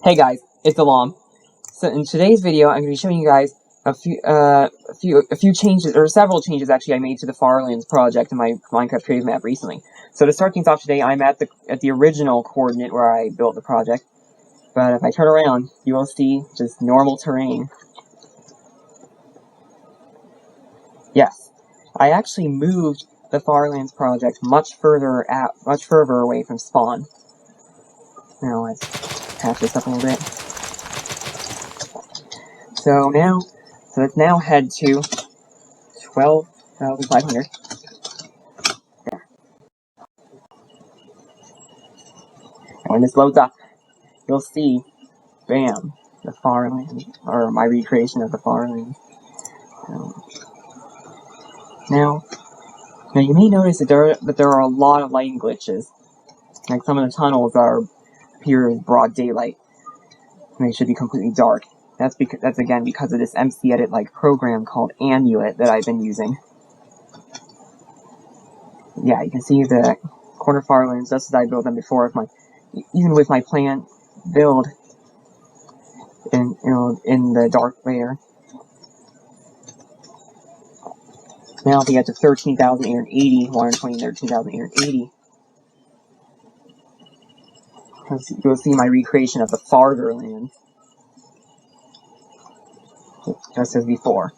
Hey guys, it's Alam. So in today's video, I'm going to be showing you guys a few changes, or several changes actually, I made to the Farlands project in my Minecraft Creative Map recently. So to start things off today, I'm at the original coordinate where I built the project. But if I turn around, you will see just normal terrain. Yes, I actually moved the Farlands project much further away from spawn. Now let's patch this up a little bit. So let's now head to 12,500. There. And when this loads up, you'll see, bam, the Farlands, or my recreation of the Farlands. Now you may notice that there are a lot of lighting glitches. Like some of the tunnels appear in broad daylight, and they should be completely dark. That's again because of this MC Edit-like program called Amulet that I've been using. Yeah, you can see the corner Farlands just as I built them before. Even with my plant build in the dark layer. Now if we get to 13,880, 13,880, you'll see my recreation of the farther lands, just as before.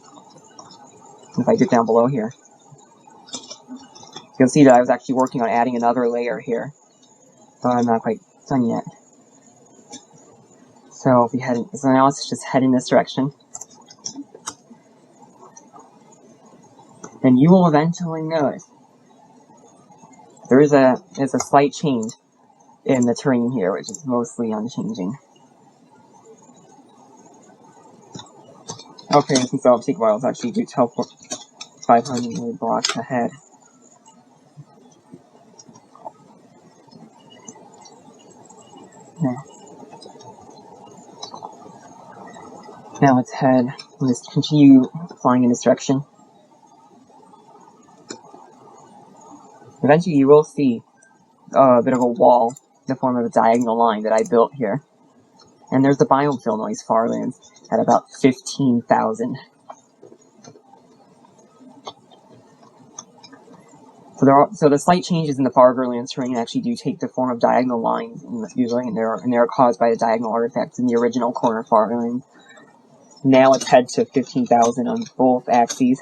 If I dip down below here, you'll see that I was actually working on adding another layer here, but I'm not quite done yet. So now let's just head in this direction. And you will eventually notice there's a slight change in the terrain here, which is mostly unchanging. Okay, since I'll take a while to actually do teleport 500 blocks ahead. Now let's continue flying in this direction. Eventually you will see a bit of a wall in the form of a diagonal line that I built here. And there's the biome fill noise Farlands at about 15,000. So the slight changes in the Farlands terrain actually do take the form of diagonal lines usually, and they're caused by the diagonal artifacts in the original corner Farlands. Now let's head to 15,000 on both axes.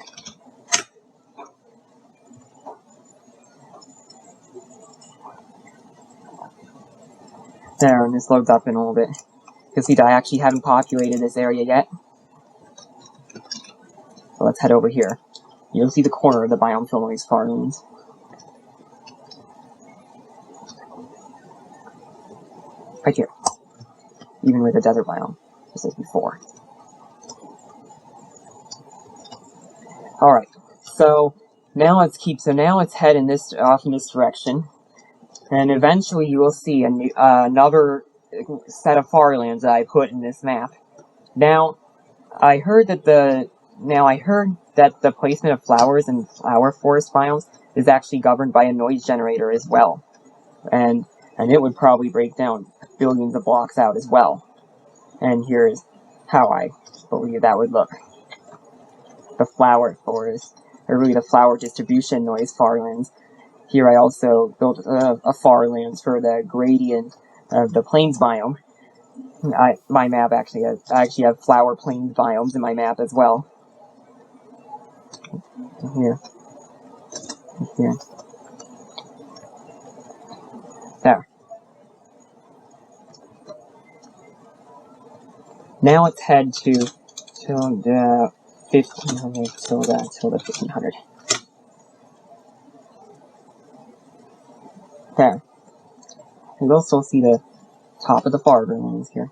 There, and this loads up in a little bit. You'll see that I actually haven't populated this area yet. So let's head over here. You'll see the corner of the biome fill noise Farlands. Right here. Even with the desert biome, just as before. Alright, so now let's head off in this direction. And eventually you will see another set of Farlands that I put in this map. Now, I heard that the placement of flowers in flower forest biomes is actually governed by a noise generator as well. And it would probably break down billions of blocks out as well. And here's how I believe that would look. The flower forest, or really the flower distribution noise Farlands. Here I also built a Farlands for the gradient of the plains biome. My map I actually have flower plains biomes in my map as well. Here. There. Now let's head to the 1500 till the 1500. There. You will still see the top of the Farlands here.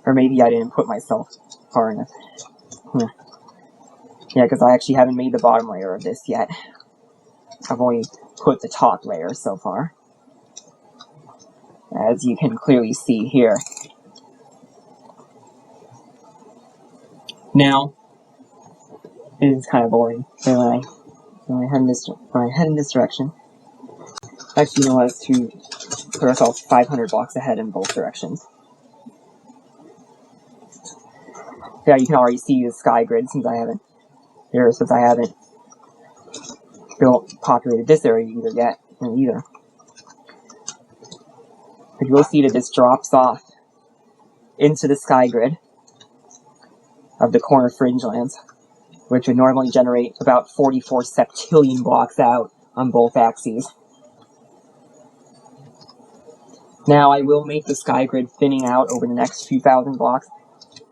Or maybe I didn't put myself far enough. Yeah, because I actually haven't made the bottom layer of this yet. I've only put the top layer so far. As you can clearly see here. Now, it is kind of boring. So when I head in this direction, actually, let's put ourselves 500 blocks ahead in both directions. Yeah, you can already see the sky grid since I haven't populated this area either. But you will see that this drops off into the sky grid of the corner Fringe Lands, which would normally generate about 44 septillion blocks out on both axes. Now, I will make the sky grid thinning out over the next few thousand blocks,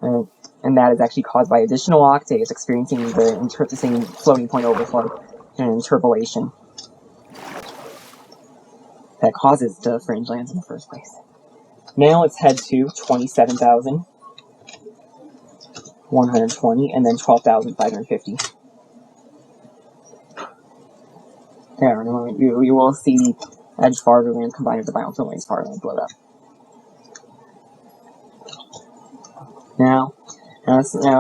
and that is actually caused by additional octaves experiencing the same floating point overflow and interpolation that causes the Fringe Lands in the first place. Now let's head to 27,120 and then 12,550. There, in a moment you will see the Edge Farverland combined with the Biofilm Lanes Farverland blow up. Now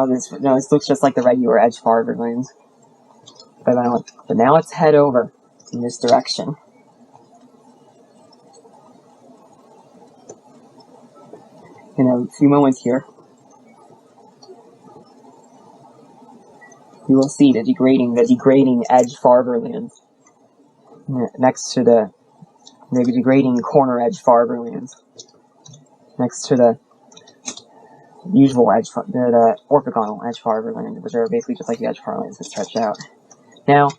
this looks just like the regular Edge Farverlands. But now let's head over in this direction. In a few moments here, you will see the degrading Edge Farverlands next to the degrading corner Edge Farverlands next to the usual the orthogonal Edge Farverlands, which are basically just like the Edge Farverlands that stretch out. Now,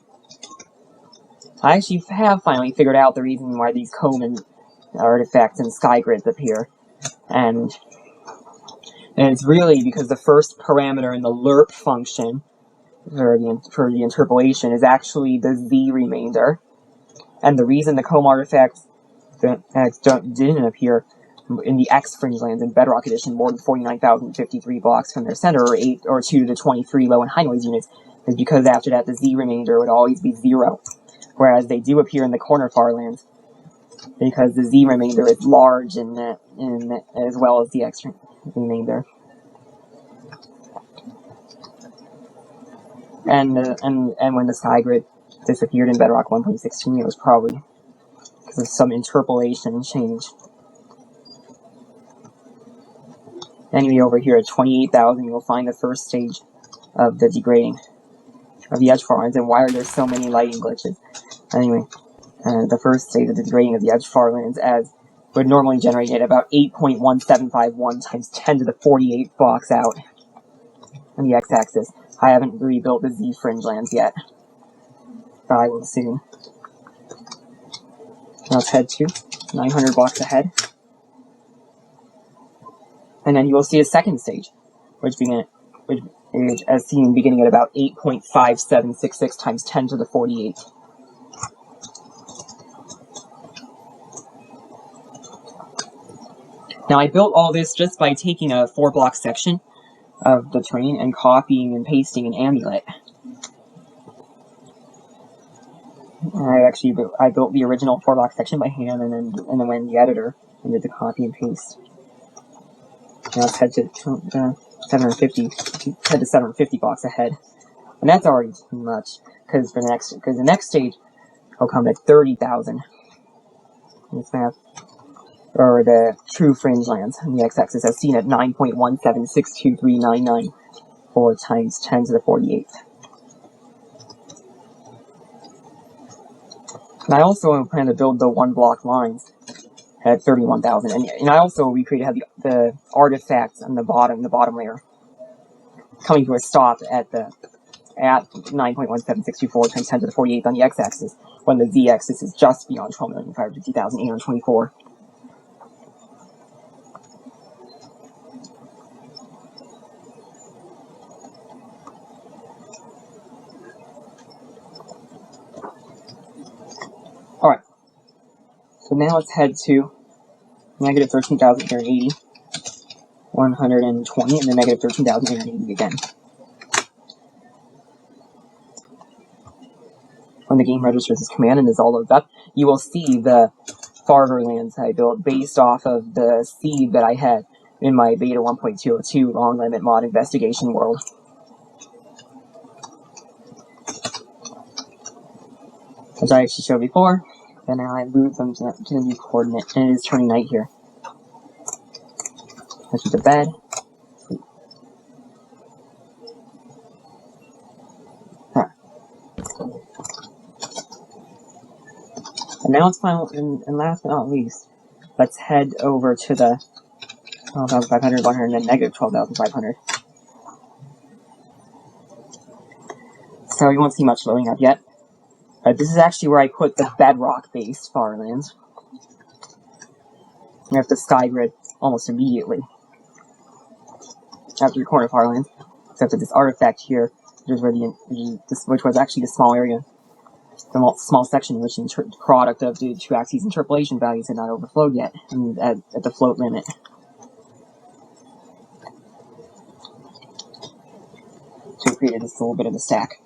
I actually have finally figured out the reason why these Coman artifacts and sky grids appear, and it's really because the first parameter in the lerp function for the interpolation is actually the Z remainder, and the reason the Coman artifacts didn't appear in the X Fringe Lands in Bedrock Edition more than 49,053 blocks from their center, or 2 to the 23 low and high noise units, is because after that the Z remainder would always be 0, whereas they do appear in the corner Farlands because the Z remainder is large as well as the X remainder. And when the sky grid disappeared in Bedrock 1.16, it was probably because of some interpolation change. Anyway, over here at 28,000, you'll find the first stage of the degrading of the Edge Farlands. And why are there so many lighting glitches? Anyway, the first stage of the degrading of the Edge Farlands as would normally generate at about 8.1751 times 10 to the 48 blocks out on the x-axis. I haven't rebuilt the Z Fringe Lands yet, but I will soon. Now let's head to 900 blocks ahead. And then you will see a second stage, which is as seen beginning at about 8.5766 times 10 to the 48. Now I built all this just by taking a 4-block section of the terrain and copying and pasting an amulet. I built the original 4-block section by hand and then went in the editor and did the copy and paste. Now let's head to 750 blocks ahead. And that's already too much, because the next stage will come at 30,000. This map, or the true Fringe Lands on the x-axis, as seen at 9.1762399 times 10 to the 48th. And I also plan to build the 1-block lines at 31,000, and I also recreated the artifacts on the bottom layer, coming to a stop at 9.17624 times 10 to the 48th on the x-axis, when the z-axis is just beyond 12,550,824. Alright, so now let's head to negative 13,880, 120, and then negative 13,880 again. When the game registers this command and is all loaded up, you will see the Farverlands I built based off of the seed that I had in my beta 1.202 long limit mod investigation world. As I actually showed before, and now I moved them to the new coordinate, and it is turning night here. Let's go to bed. Sleep. now it's final, and last but not least, let's head over to the 12,500, 100, and then negative 12,500. So you won't see much loading up yet. But this is actually where I put the Bedrock-based Farlands. You have the sky grid almost immediately after your corner Farlands, except for this artifact here, which was actually the small area, the small section in which the product of the two axes interpolation values had not overflowed yet, and at the float limit. So we created this little bit of a stack.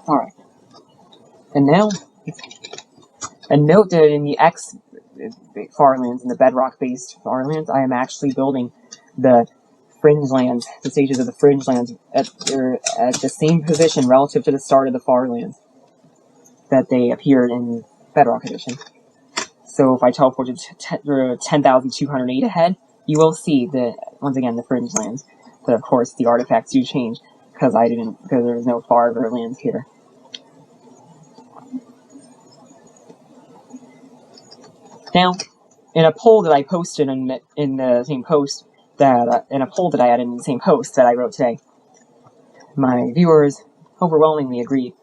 Alright. And now, and note that in the X Farlands, in the Bedrock-based Farlands, I am actually building the Fringe Lands, the stages of the Fringe Lands, at the same position relative to the start of the Farlands that they appeared in Bedrock Edition. So if I teleport to 10,208 ahead, you will see that, once again, the Fringe Lands. But of course, the artifacts do change, because there was no farther lands here. Now, in a poll that I posted in the same post that in a poll that I had in the same post that I wrote today, my viewers overwhelmingly agreed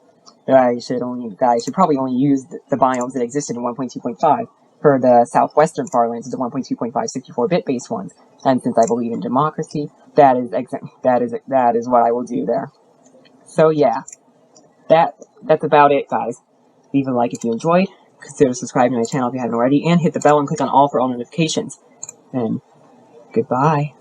that I should probably only use the biomes that existed in 1.2.5 for the southwestern Farlands into 1.2.5 64-bit based ones. And since I believe in democracy, that is what I will do there. So yeah, that's about it, guys. Leave a like if you enjoyed. Consider subscribing to my channel if you haven't already, and hit the bell and click on all for all notifications. And goodbye.